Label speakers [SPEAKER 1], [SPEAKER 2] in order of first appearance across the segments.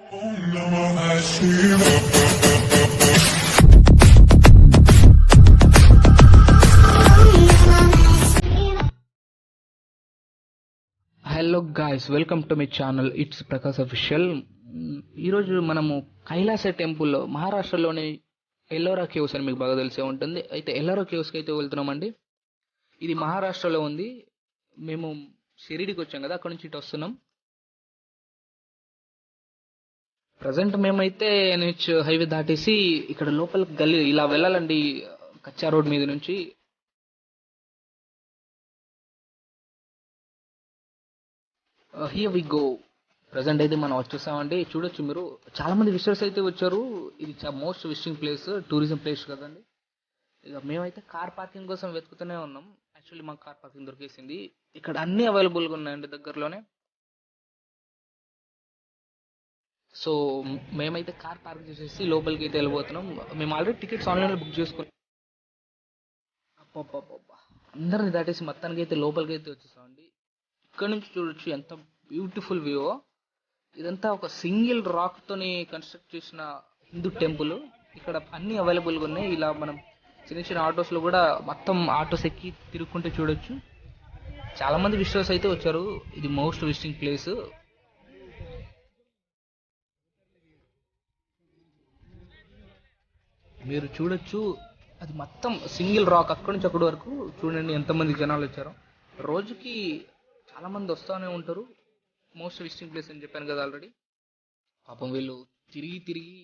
[SPEAKER 1] Hello guys, welcome to my channel. It's Prakash official. ఈరోజు మనము Kailasa temple, మహారాష్ట్రలోని ఎల్లోరా కేవ్స్ అని మీకు బాగా తెలిసే ఉంటుంది. అయితే ఎల్లోరా కేవ్స్కి అయితే వెళ్తున్నామండి. ఇది మహారాష్ట్రలో ఉంది. మేము షిరిడికి వచ్చాం కదా, అక్కడ నుంచి ఇటు వస్తున్నాం. ప్రజెంట్ మేమైతే ఎన్హెచ్ హైవే దాటేసి ఇక్కడ లోపల గల్లీ ఇలా వెళ్ళాలండి, కచ్చా రోడ్ మీద నుంచి. Here we go. ప్రజెంట్ అయితే మనం వచ్చేసామండి. చూడొచ్చు మీరు, చాలా మంది విజిటర్స్ అయితే వచ్చారు. ఇది most visiting place, tourism place కదండి. ఇక మేమైతే కార్ పార్కింగ్ కోసం వెతుకుతూనే ఉన్నాం. యాక్చువల్లీ మాకు కార్ పార్కింగ్ దొరికేసింది. ఇక్కడ అన్ని అవైలబుల్గా ఉన్నాయండి దగ్గరలోనే. సో మేమైతే కార్ పార్క్ చేసేసి లోపలికి అయితే వెళ్ళిపోతున్నాం. మేము ఆల్రెడీ టికెట్స్ ఆన్లైన్లో బుక్ చేసుకున్నాం. అబ్బబ్బబ్బబ్బా, అందరిని దాటేసి మొత్తానికి అయితే లోపలికి అయితే వచ్చేసామండి. ఇక్కడ నుంచి చూడొచ్చు ఎంత బ్యూటిఫుల్ వ్యూ. ఇదంతా ఒక సింగిల్ రాక్ తోని కన్స్ట్రక్ట్ చేసిన హిందూ టెంపుల్. ఇక్కడ అన్ని అవైలబుల్గా ఉన్నాయి. ఇలా మనం చిన్న చిన్న ఆటోస్ లో కూడా మొత్తం ఆటోస్ ఎక్కి తిరుగుకుంటే చూడొచ్చు. చాలా మంది విజిటర్స్ అయితే వచ్చారు. ఇది మోస్ట్ విజిటింగ్ ప్లేస్. మీరు చూడొచ్చు, అది మొత్తం సింగిల్ రాక్. అక్కడి నుంచి అక్కడి వరకు చూడండి ఎంతమంది జనాలు వచ్చారో. రోజుకి చాలా మంది వస్తూనే ఉంటారు. మోస్ట్ విజిటింగ్ ప్లేస్ అని చెప్పాను కదా ఆల్రెడీ. పాపం వీళ్ళు తిరిగి తిరిగి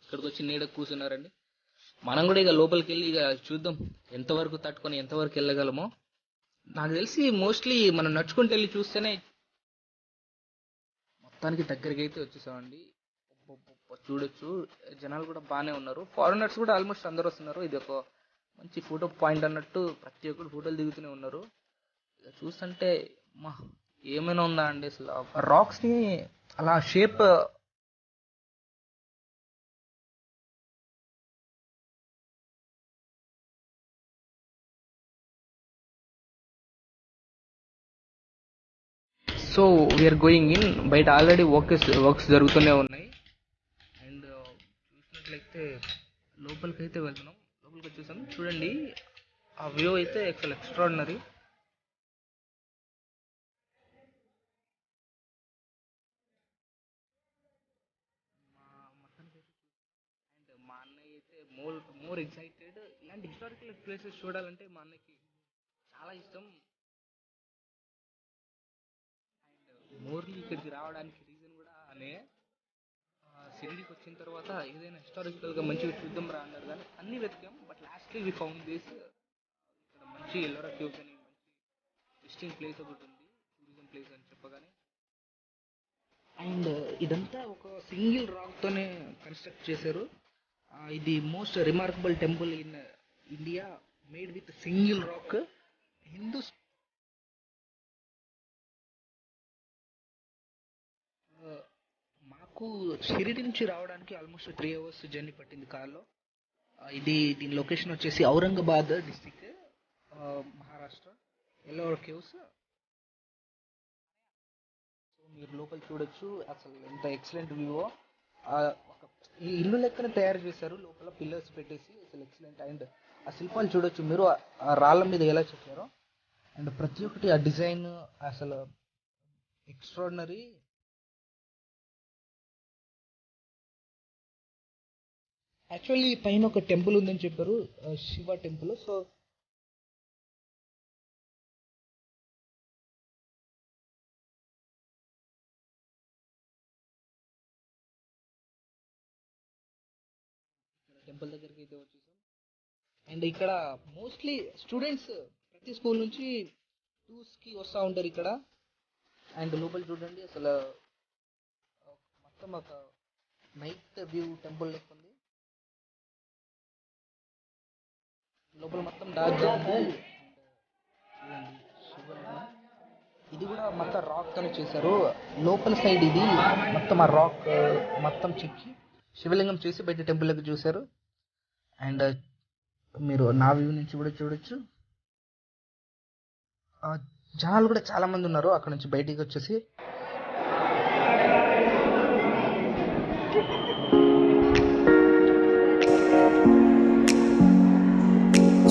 [SPEAKER 1] ఇక్కడికి వచ్చి నీడ కూర్చున్నారండి. మనం కూడా ఇక లోపలికి వెళ్ళి ఇక చూద్దాం ఎంతవరకు తట్టుకొని ఎంతవరకు వెళ్ళగలమో. నాకు తెలిసి మోస్ట్లీ మనం నడుచుకుంటూ వెళ్ళి చూస్తేనే. మొత్తానికి దగ్గరికి అయితే వచ్చేసామండి. అబ్బబ్బబ్బ, చూడొచ్చు జనాలు కూడా బాగానే ఉన్నారు. ఫారినర్స్ కూడా ఆల్మోస్ట్ అందరు వస్తున్నారు. ఇది ఒక మంచి ఫోటో పాయింట్ అన్నట్టు ప్రతి ఒక్కరు ఫోటోలు దిగుతూనే ఉన్నారు. ఇక చూస్తుంటే మా ఏమైనా ఉందా అండి అసలు. రాక్స్ ని అలా shape. So we're going in. బయట ఆల్రెడీ వర్క్స్ జరుగుతూనే ఉన్నాయి. అండ్ చూసినట్లయితే లోపలికి అయితే వెళ్తున్నాం. లోపలికి వచ్చేసాం. చూడండి ఆ వ్యూ అయితే అసలు ఎక్స్ట్రాడినరీ. అండ్ మా అన్నయ్య అయితే మోర్ ఎక్సైటెడ్. ఇలాంటి హిస్టారికల్ ప్లేసెస్ చూడాలంటే మా అన్నయ్యకి చాలా ఇష్టం. అండ్ మోర్లీ ఇక్కడికి రావడానికి రీజన్ కూడా అనే. షిరిడీకి వచ్చిన తర్వాత ఏదైనా హిస్టారికల్ గా మంచిగా చూద్దాం రా అన్నారు, కానీ అన్ని వెతికాం. But lastly we found this. ఇక్కడ మంచి ఎల్లోరా కేవ్స్ అని మంచి విజిటింగ్ ప్లేస్ ఒకటి ఉంది, టూరిజం ప్లేస్ అని చెప్పగానే. అండ్ ఇదంతా ఒక సింగిల్ రాక్ తోనే కన్స్ట్రక్ట్ చేశారు. ఇది most remarkable temple in India, made with single rock. Hindu మాకు షిరిడి నుంచి రావడానికి ఆల్మోస్ట్ 3 hours జర్నీ పట్టింది కార్లో. దీని లొకేషన్ వచ్చేసి Aurangabad district, Maharashtra. Ellora caves. So మీరు లోపల చూడొచ్చు అసలు ఎంత ఎక్సలెంట్ వ్యూ. ఒక ఈ ఇల్లు లెక్కన తయారు చేశారు, లోపల పిల్లర్స్ పెట్టేసి అసలు ఎక్సలెంట్. అండ్ ఆ శిల్పాలు చూడొచ్చు మీరు, ఆ రాళ్ళ మీద ఎలా చెక్కారో. అండ్ ప్రతి ఒక్కటి ఆ డిజైన్ అసలు ఎక్స్ట్రాడినరీ. యాక్చువల్లీ పైన ఒక టెంపుల్ ఉందని చెప్పారు, శివ టెంపుల్. సో టెంపుల్ దగ్గరికి అయితే వచ్చేసాం. అండ్ ఇక్కడ మోస్ట్లీ స్టూడెంట్స్ ప్రతి స్కూల్ నుంచి టూర్స్ కి వస్తూ ఉంటారు ఇక్కడ. అండ్ లోపల చూడండి అసలు మొత్తం ఒక నైట్ వ్యూ టెంపుల్ లెక్క ఉంది. లోపల మొత్తం డార్క్ ఉంది. అండ్ చూడండి శివలింగం. ఇది కూడా మొత్తం రాక్ తోనే చేశారు. లోపల సైడ్ ఇది మొత్తం ఆ రాక్ మొత్తం చెక్కి శివలింగం చేసి బయట టెంపుల్ దగ్గర చూశారు. అండ్ మీరు నా వ్యూ నుంచి కూడా చూడొచ్చు. ఆ జనాలు కూడా చాలా మంది ఉన్నారు. అక్కడ నుంచి బయటికి వచ్చేసి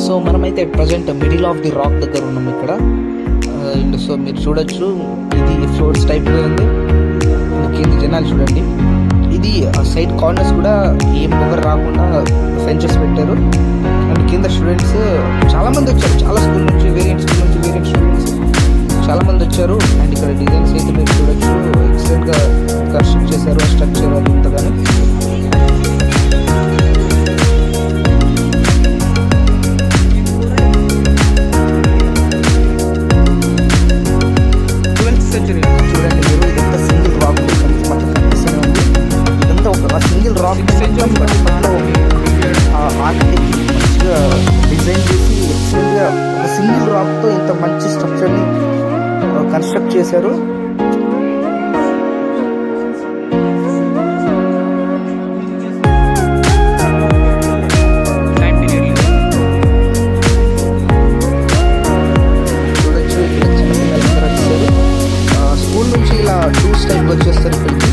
[SPEAKER 1] సో మనమైతే present middle of the rock దగ్గర ఉన్నాం ఇక్కడ. అండ్ సో మీరు చూడొచ్చు, ఇది ఫ్లోర్స్ టైప్లో ఉంది. కింద జనాలు చూడండి, ఇది సైడ్ కార్నర్స్ కూడా ఏం పొగరు రాకుండా ఫెంచెస్ పెట్టారు. అండ్ కింద స్టూడెంట్స్ చాలామంది వచ్చారు, చాలా స్కూల్ నుంచి, వేరియంట్ స్కూల్ నుంచి వేరియంట్ స్టూడెంట్స్ చాలామంది వచ్చారు. అండ్ ఇక్కడ డిజైన్స్ అయితే మీరు చూడొచ్చు, ఎక్సలెంట్గా కన్స్ట్రక్ట్ చేశారు ఆ స్ట్రక్చర్ అది ఇంతగానే. డిజైన్ చేసి ఎక్సలెంట్గా ఒక సింగిల్ రాక్తో ఇంత మంచి స్ట్రక్చర్ని కన్స్ట్రక్ట్ చేశారు. చూడొచ్చు, ఇక్కడ చిన్నపిల్లలందరూ వచ్చారు. స్కూల్ నుంచి ఇలా టూర్స్ టైప్ వచ్చేస్తారు ఇక్కడికి.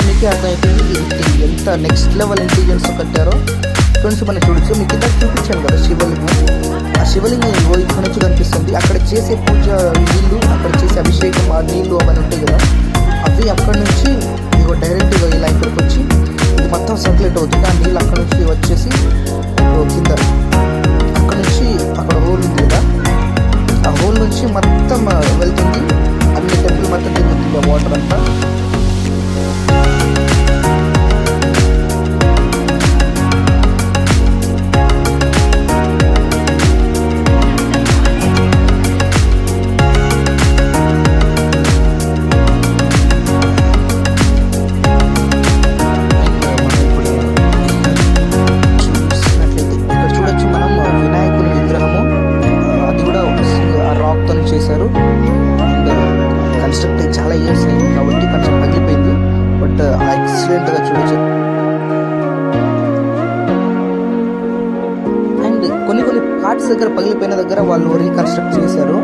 [SPEAKER 1] మీకే అర్థమైపోయింది ఎంత నెక్స్ట్ లెవెల్ ఇంటెలిజెన్స్ కట్టారో. ఫ్రెండ్స్ మనం చూడొచ్చు, మీకు ఇంత చూపించాను కదా శివలింగం. ఆ శివలింగం ఇక్కడ నుంచి కనిపిస్తుంది. అక్కడ చేసే పూజ నీళ్ళు, అక్కడ చేసే అభిషేకం ఆ నీళ్ళు అవన్నీ ఉంటాయి కదా, అవి అక్కడ నుంచి ఇదిగో డైరెక్ట్గా ఇలా ఇక్కడికి వచ్చి ఇది మొత్తం సర్క్యులేట్ అవుతుంది. ఆ నీళ్ళు అక్కడ నుంచి వచ్చేసి కింద అక్కడ నుంచి అక్కడ హోల్ ఉంది కదా, ఆ హోల్ నుంచి మొత్తం వెళ్తుంది, అన్ని టెంపుల్ మొత్తం తిరుగుతుంది ఆ వాటర్ అంతా. చేశారు. అండ్ కన్స్ట్రక్ట్ చాలా ఇయర్స్ అయింది కాబట్టి కొంచెం పగిలిపోయింది, బట్ ఎక్సలెంట్గా చూడొచ్చు. అండ్ కొన్ని పార్ట్స్ దగ్గర పగిలిపోయిన దగ్గర వాళ్ళు రీకన్స్ట్రక్ట్ చేశారు.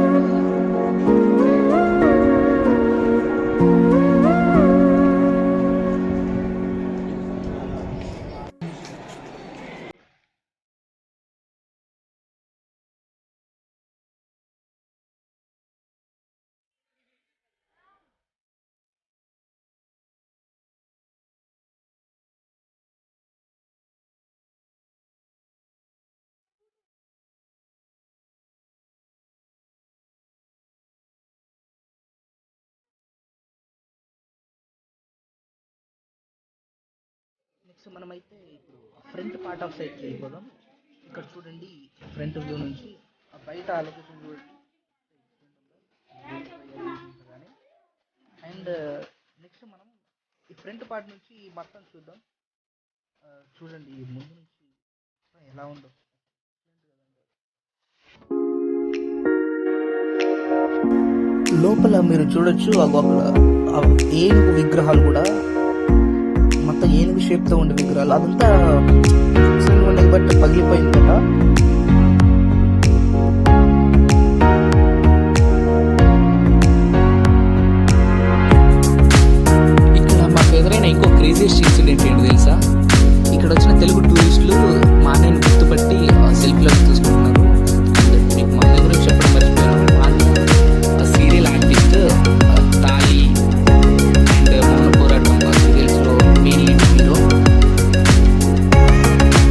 [SPEAKER 1] నెక్స్ట్ మనమైతే ఇప్పుడు ఫ్రంట్ పార్ట్ ఆఫ్ సైడ్కి వెళ్ళిపోదాం. ఇక్కడ చూడండి, ఫ్రంట్ వ్యూ నుంచి బయట లొకేషన్ చూడండి. అండ్ నెక్స్ట్ మనం ఈ ఫ్రంట్ పార్ట్ నుంచి మొత్తం చూద్దాం. చూడండి ముందు నుంచి ఎలా ఉందో. లోపల మీరు చూడొచ్చు, ఏనుగు విగ్రహాలు కూడా మొత్తం ఏనుగు షేప్తో ఉండే విగ్రహాలు, అదంతా ఉన్నాయి బట్ పగిలిపోయిందట. ఇక్కడ మాకు ఎదురైన ఇంకో క్రేజియస్ట్ ఇన్సిడెంట్ ఏంటి తెలుసా? ఇక్కడ వచ్చిన తెలుగు టూరిస్టులు మా అన్నయ్యని గుర్తుపట్టి సెల్ఫీలో తీసుకుంటున్నారు. మీకు మా అన్నయ్య గురించి చెప్పడం మర్చిపోయాను. వాళ్ళు సీరియల్ ఆర్టిస్ట్ తాళి అండ్ మౌన పోరాటం సీరియల్స్లో మెయిన్ హీరో.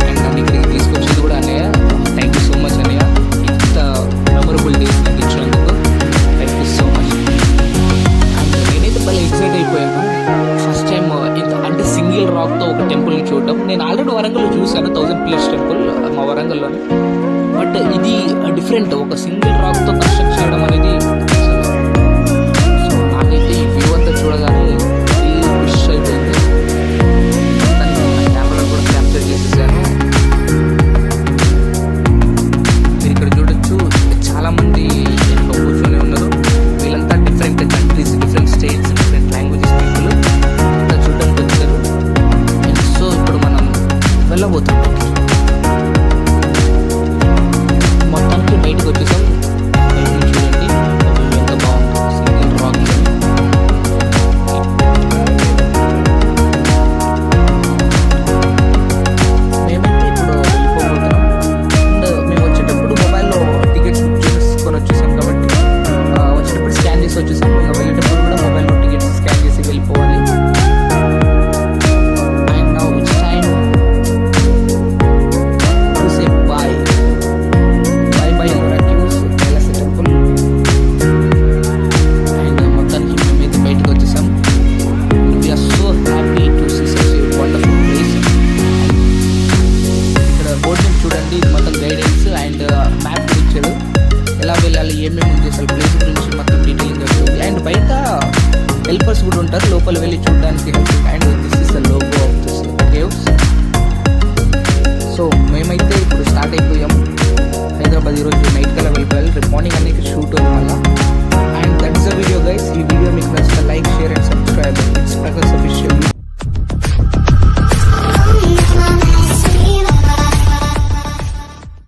[SPEAKER 1] అండ్ నన్ను ఇక్కడికి తీసుకొచ్చింది కూడా అన్నయ్య. థ్యాంక్ యూ సో మచ్ అన్నయ్య. ఇంత రాక్తో ఒక టెంపుల్ని చూడటం. నేను ఆల్రెడీ వరంగల్లో చూశాను 1000 పిల్లర్స్ టెంపుల్ మా వరంగల్లోనే. బట్ ఇది డిఫరెంట్, ఒక సింగిల్ రాక్తో కన్స్ట్రక్ట్ చేయడం అనేది